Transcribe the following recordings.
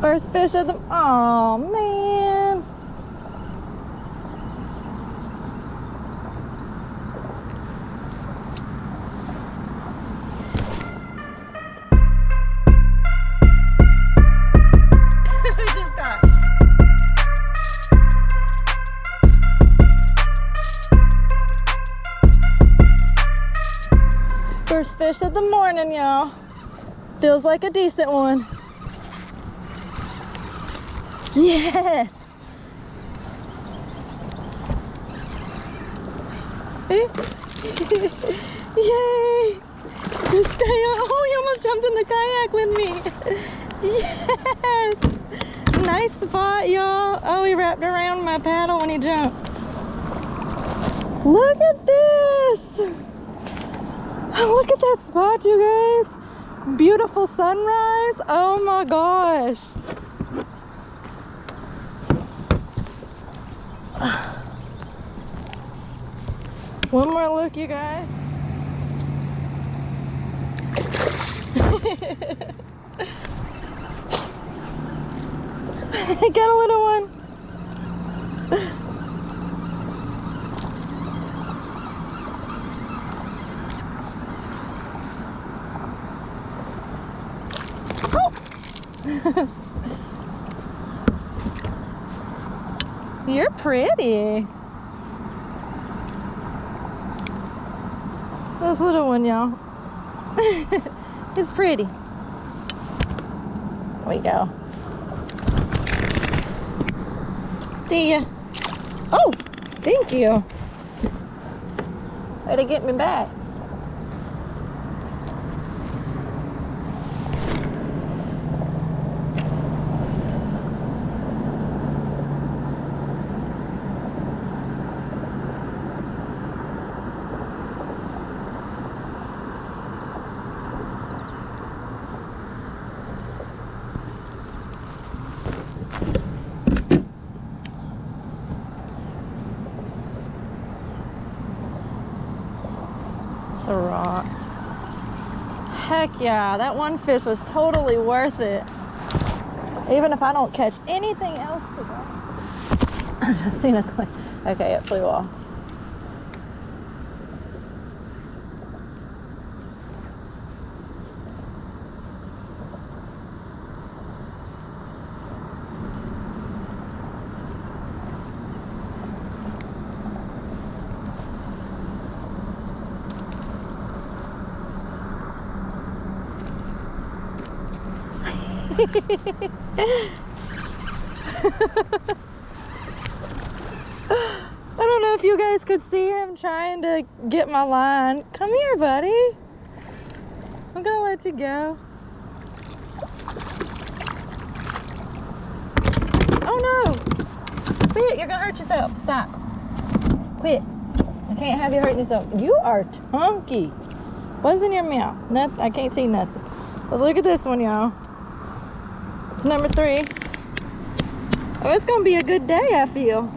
First fish of the... Oh, man. Just got... First fish of the morning, y'all. Feels like a decent one. Yes! Yay! Just stay on. Oh, he almost jumped in the kayak with me. Yes! Nice spot, y'all. Oh, he wrapped around my paddle when he jumped. Look at this! Look at that spot, you guys. Beautiful sunrise. Oh my gosh. One more look, you guys. I got a little one. You're pretty. This little one, y'all. It's pretty. There we go. See ya. Oh, thank you. Way to get me back. It's a rock. Heck yeah, that one fish was totally worth it. Even if I don't catch anything else today. I just seen a clip. Okay, it flew off. I don't know if you guys could see him trying to get my line. Come here, buddy. I'm gonna let you go. Oh no! Quit, you're gonna hurt yourself. Stop. Quit. I can't have you hurting yourself. You are chunky. What's in your mouth? Nothing. I can't see nothing. But look at this one, y'all. It's number 3. Oh, it's gonna be a good day, I feel.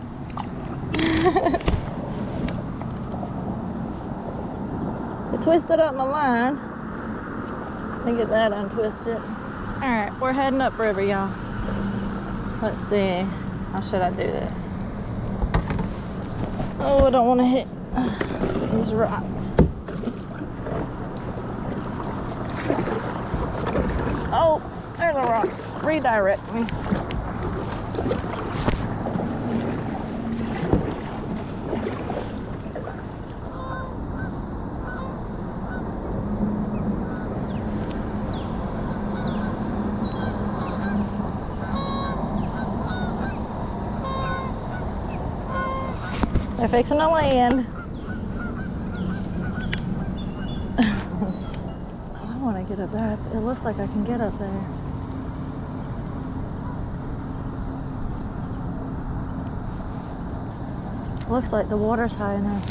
I twisted up my line. Let me get that untwisted. Alright, we're heading upriver, y'all. Let's see. How should I do this? Oh, I don't want to hit these rocks. Oh, there's a rock. Redirect me. They're fixing to land. I want to get up there. It looks like I can get up there. Looks like the water's high enough.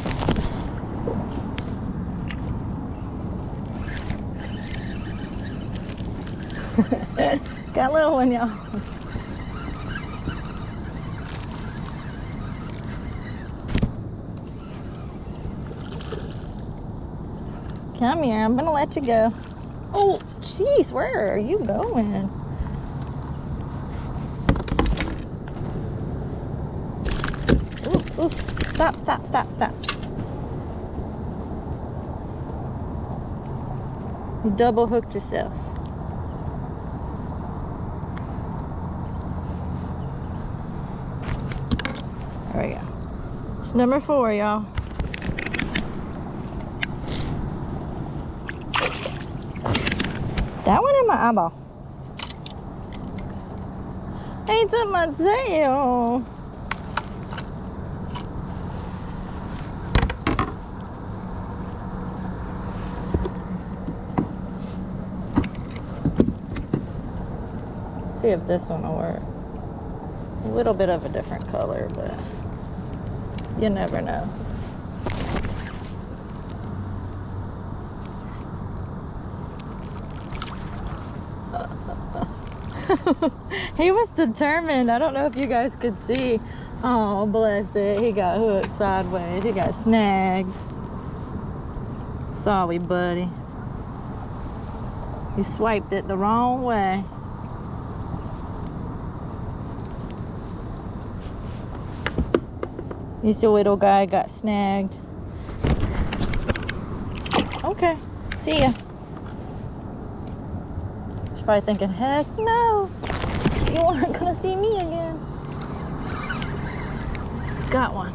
Got a little one, y'all. Come here, I'm gonna let you go. Oh, jeez, where are you going? Oof. Stop, stop, stop, stop. You double hooked yourself. There we go. It's number 4, y'all. That one in my eyeball. He took my tail. See if this one will work. A little bit of a different color, but you never know. He was determined. I don't know if you guys could see. Oh, bless it. He got hooked sideways. He got snagged. Sorry, buddy. You swiped it the wrong way. This little guy got snagged. Okay, see ya. He's probably thinking, heck no, you aren't gonna see me again. Got one.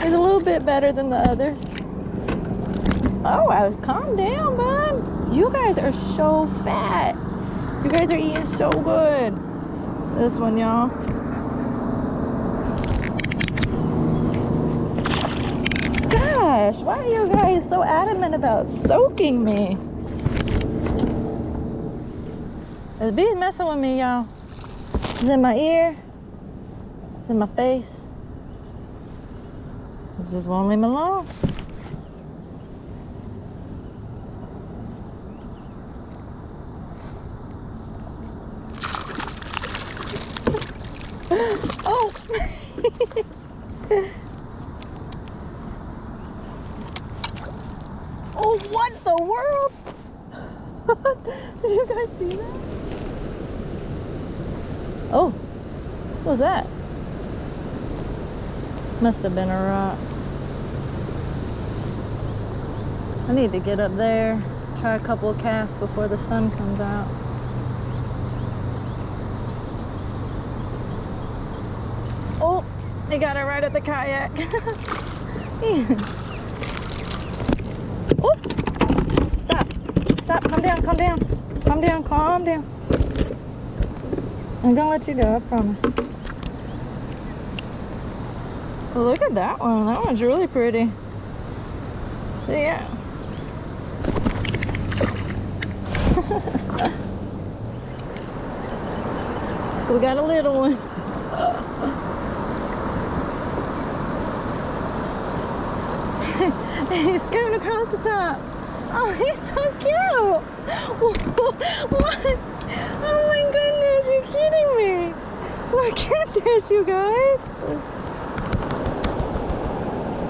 He's a little bit better than the others. Oh, calm down, bud. You guys are so fat. You guys are eating so good. This one, y'all. Gosh, why are you guys so adamant about soaking me? This bee's messing with me, y'all. It's in my ear. It's in my face. It just won't leave me alone. Oh! Oh, what the world? Did you guys see that? Oh, what was that? Must have been a rock. I need to get up there, try a couple of casts before the sun comes out. Oh, they got it right at the kayak. Oh, stop, stop, calm down, calm down, calm down, calm down. I'm gonna let you go, I promise. Oh, look at that one. That one's really pretty. Yeah. We got a little one. He's scooting across the top. Oh, he's so cute. What? Oh my goodness, you're kidding me. Look at this, you guys.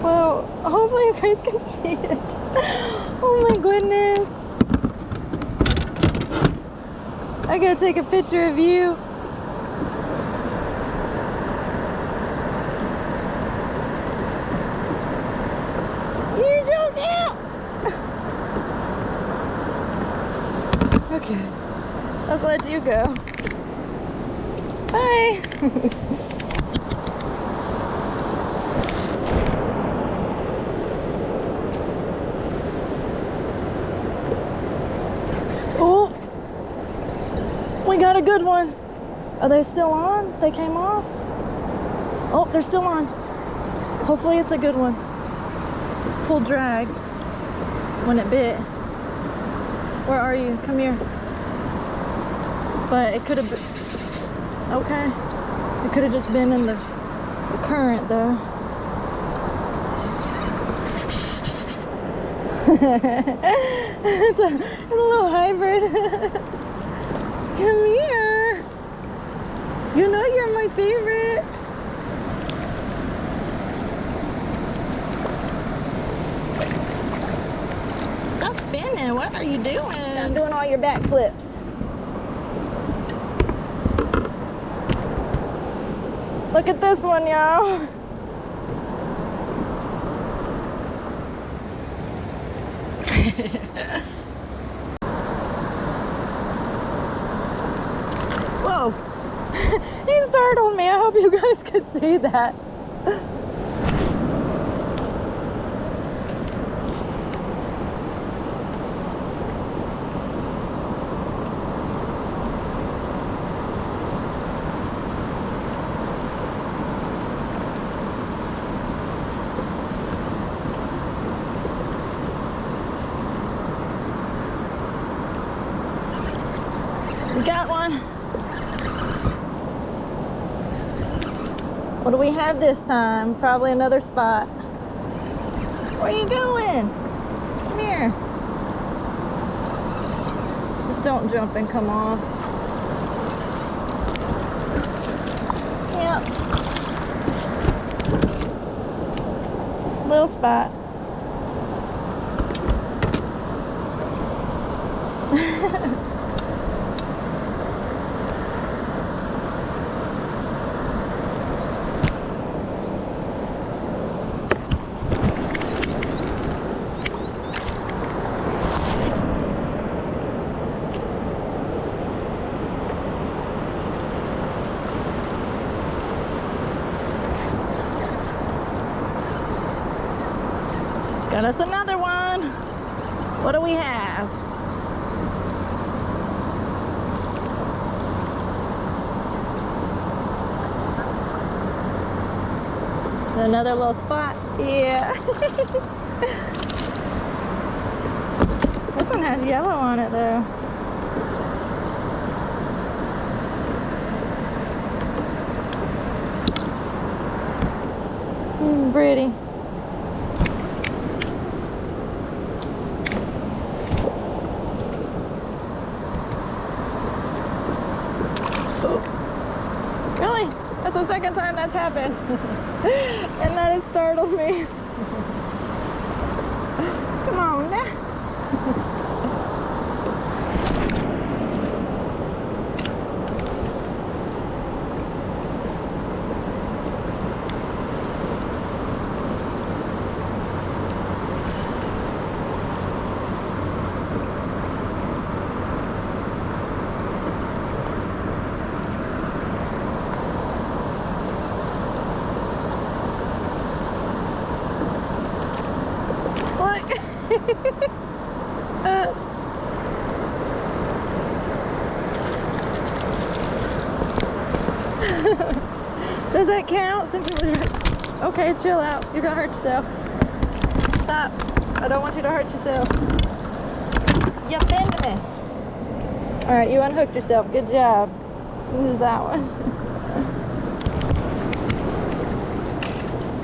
Well, hopefully you guys can see it. Oh my goodness. I gotta take a picture of you. You're joking. Okay, let's let you go. Bye. Oh, we got a good one. Are they still on? They came off? Oh, they're still on. Hopefully it's a good one. Full drag when it bit. Where are you? Come here. But it could have been, okay. It could have just been in the current though. It's a little hybrid. Come here. You know you're my favorite. Stop spinning. What are you doing? I'm doing all your backflips. Look at this one, y'all. Whoa. He startled me. I hope you guys could see that. Got one. What do we have this time? Probably another spot. Where are you going? Come here. Just don't jump and come off. Yep. Little spot. Got us another one. What do we have? Another little spot. Yeah. This one has yellow on it though. Pretty. Really? That's the second time that's happened. And that has startled me. Come on now. Does that count? Okay, chill out. You're gonna hurt yourself. Stop. I don't want you to hurt yourself. You offended me. Alright, you unhooked yourself. Good job. This is that one.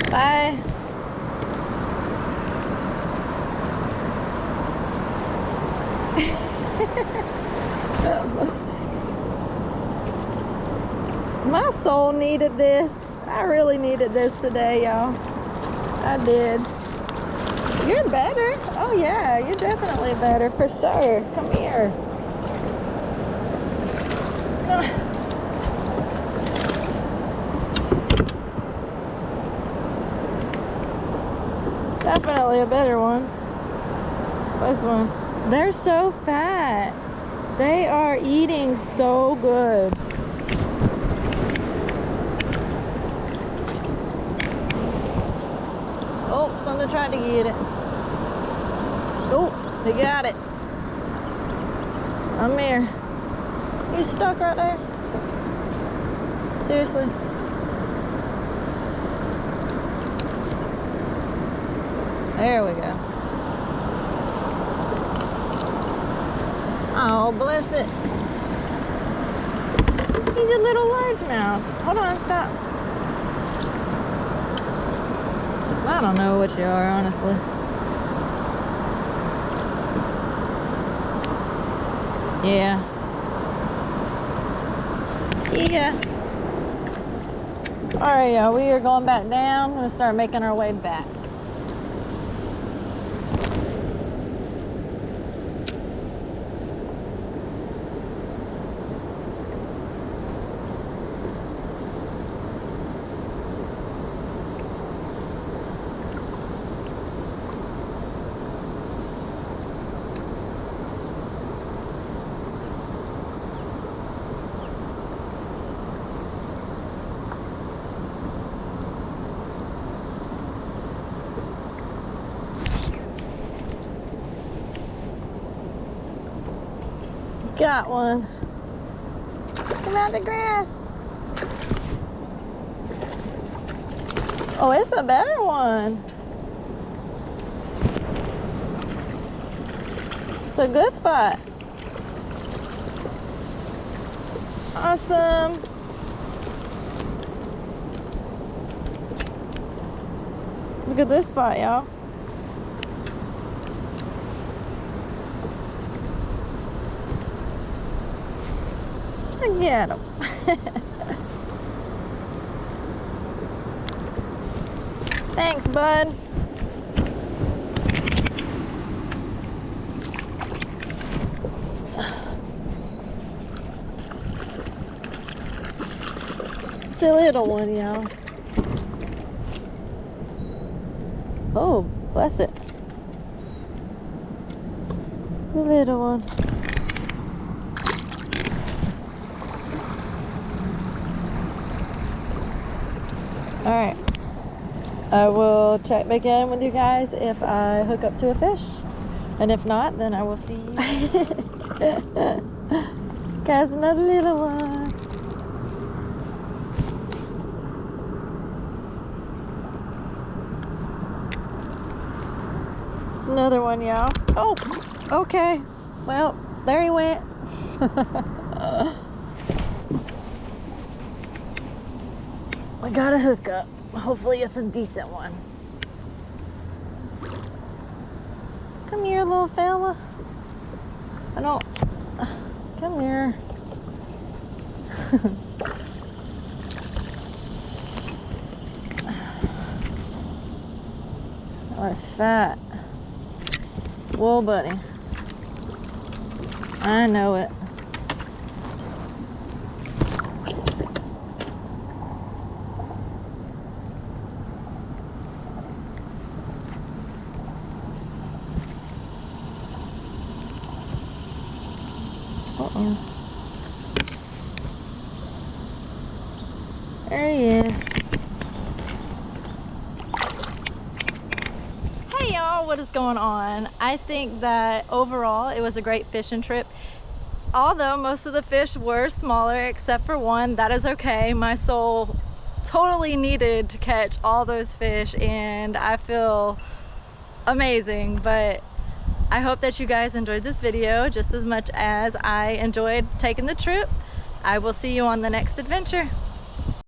Bye. My soul needed this. I really needed this today, y'all. I did. You're better. Oh yeah, you're definitely better for sure. Come here. Definitely a better one. This one. They're so fat. They are eating so good. Oh, something tried to get it. Oh, they got it. I'm here. He's stuck right there. Seriously. There we go. Oh, bless it. He's a little largemouth. Hold on, stop. I don't know what you are, honestly. Yeah. Yeah. Alright, y'all, we are going back down. We're going to start making our way back. Got one. Come out the grass. Oh, it's a better one. It's a good spot. Awesome. Look at this spot, y'all. Look at him. Thanks, bud. It's a little one, y'all. Oh, bless it. The little one. All right. I will check back in with you guys if I hook up to a fish. And if not, then I will see you. Guys, another little one. It's another one, y'all. Oh, okay. Well, there he went. I got a hookup. Hopefully it's a decent one. Come here, little fella. I don't... Come here. Or fat. Whoa, buddy. I know it. Uh-oh. There he is. Hey y'all, what is going on? I think that overall it was a great fishing trip. Although most of the fish were smaller except for one, that is okay. My soul totally needed to catch all those fish and I feel amazing. But I hope that you guys enjoyed this video just as much as I enjoyed taking the trip. I will see you on the next adventure.